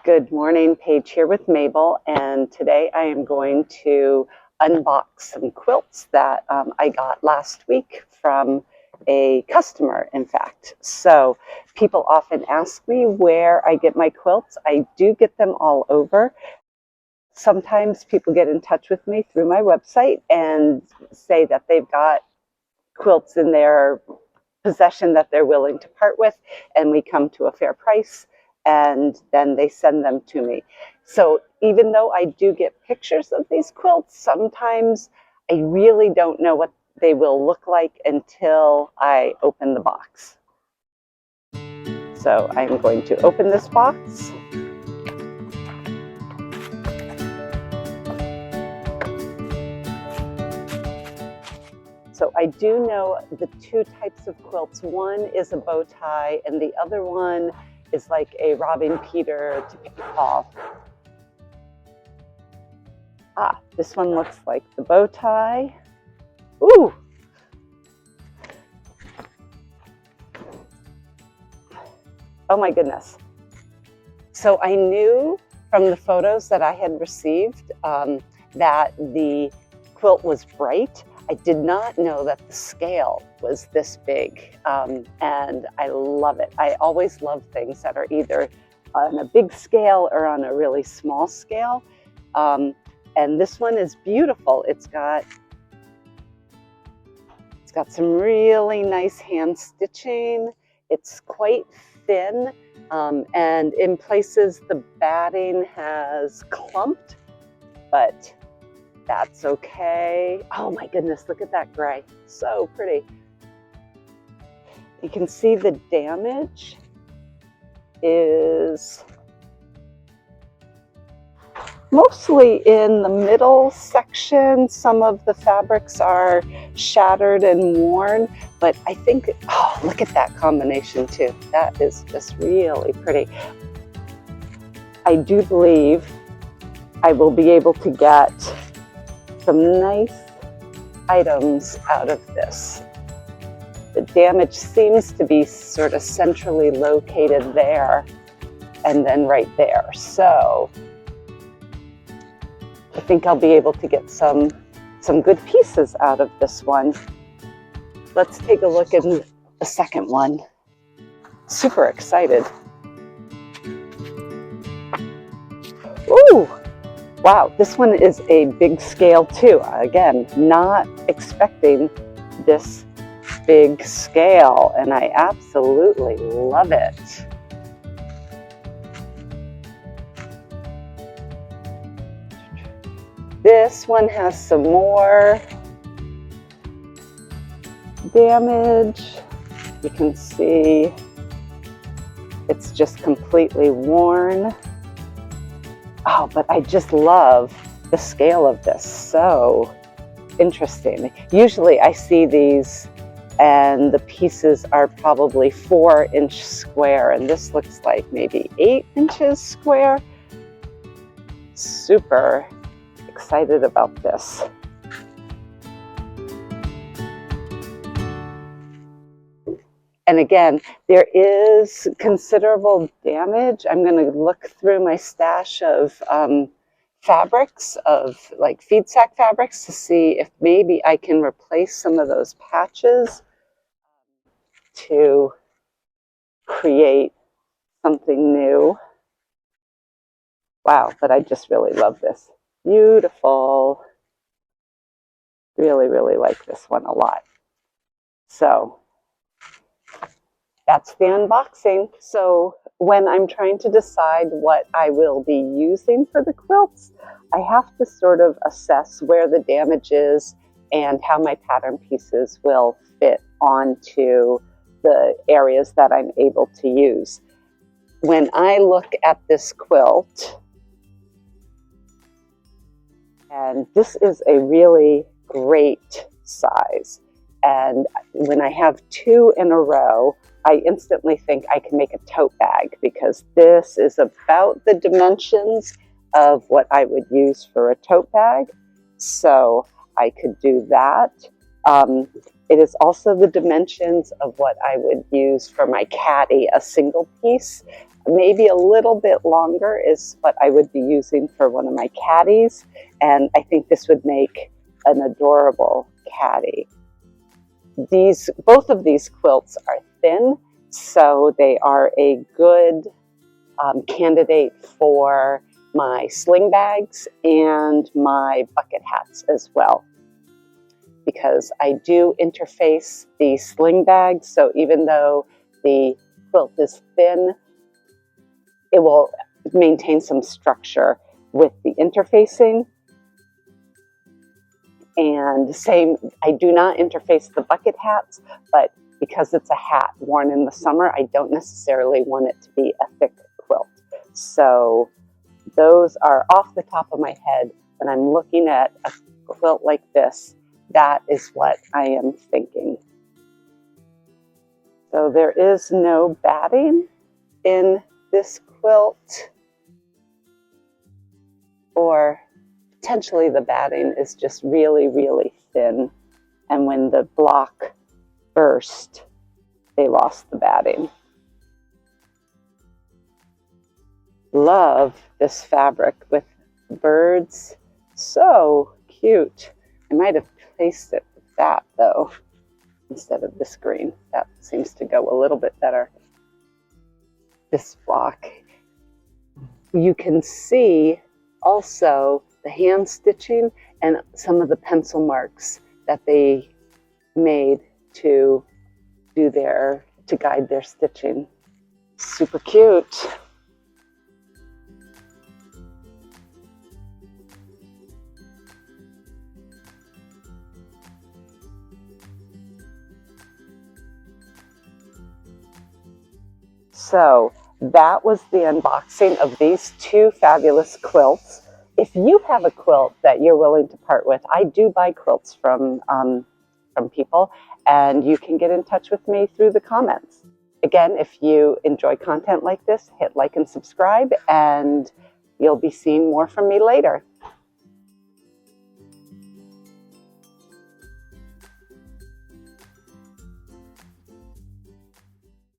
Good morning, Paige here with m.a.b.e.l, and today I am going to unbox some quilts that I got last week from a customer, in fact. So people often ask me where I get my quilts. I do get them all over. Sometimes people get in touch with me through my website and say that they've got quilts in their possession that they're willing to part with, and we come to a fair price, and then they send them to me. So even though I do get pictures of these quilts, sometimes I really don't know what they will look like until I open the box. So I'm going to open this box. So I do know the two types of quilts. One is a bow tie, and the other one is like a robbing Peter to pick Paul. This one looks like the bow tie. Ooh! Oh my goodness. So I knew from the photos that I had received that the quilt was bright. I did not know that the scale was this big, and I love it. I always love things that are either on a big scale or on a really small scale. And this one is beautiful. It's got some really nice hand stitching. It's quite thin, and in places the batting has clumped, but that's okay. Oh my goodness, look at that gray. So pretty. You can see the damage is mostly in the middle section. Some of the fabrics are shattered and worn, but I think, oh, look at that combination too. That is just really pretty. I do believe I will be able to get some nice items out of this. The damage seems to be sort of centrally located there and then right there. So I think I'll be able to get some good pieces out of this one. Let's take a look at the second one. Super excited. Ooh! Wow, this one is a big scale too. Again, not expecting this big scale, and I absolutely love it. This one has some more damage. You can see it's just completely worn. Oh, but I just love the scale of this. So interesting. Usually I see these and the pieces are probably 4-inch square, and this looks like maybe 8 inches square. Super excited about this. And again, there is considerable damage. I'm going to look through my stash of fabrics, of like feed sack fabrics, to see if maybe I can replace some of those patches to create something new. Wow, but I just really love this. Beautiful. Really, really like this one a lot. So that's the unboxing. So when I'm trying to decide what I will be using for the quilts, I have to sort of assess where the damage is and how my pattern pieces will fit onto the areas that I'm able to use. When I look at this quilt, and this is a really great size, and when I have 2 in a row, I instantly think I can make a tote bag, because this is about the dimensions of what I would use for a tote bag. So I could do that. It is also the dimensions of what I would use for my caddy, a single piece. Maybe a little bit longer is what I would be using for one of my caddies, and I think this would make an adorable caddy. Both of these quilts are thin, so they are a good candidate for my sling bags and my bucket hats as well, because I do interface the sling bags, so even though the quilt is thin, it will maintain some structure with the interfacing. And same, I do not interface the bucket hats, but because it's a hat worn in the summer, I don't necessarily want it to be a thick quilt. So those are off the top of my head. When I'm looking at a quilt like this, that is what I am thinking. So there is no batting in this quilt, or potentially the batting is just really, really thin. And when the block burst, they lost the batting. Love this fabric with birds. So cute. I might have placed it with that though, instead of this green. That seems to go a little bit better. This block. You can see also the hand stitching and some of the pencil marks that they made to guide their stitching. Super cute. So that was the unboxing of these two fabulous quilts. If you have a quilt that you're willing to part with, I do buy quilts from people, and you can get in touch with me through the comments. Again, if you enjoy content like this, hit like and subscribe, and you'll be seeing more from me later.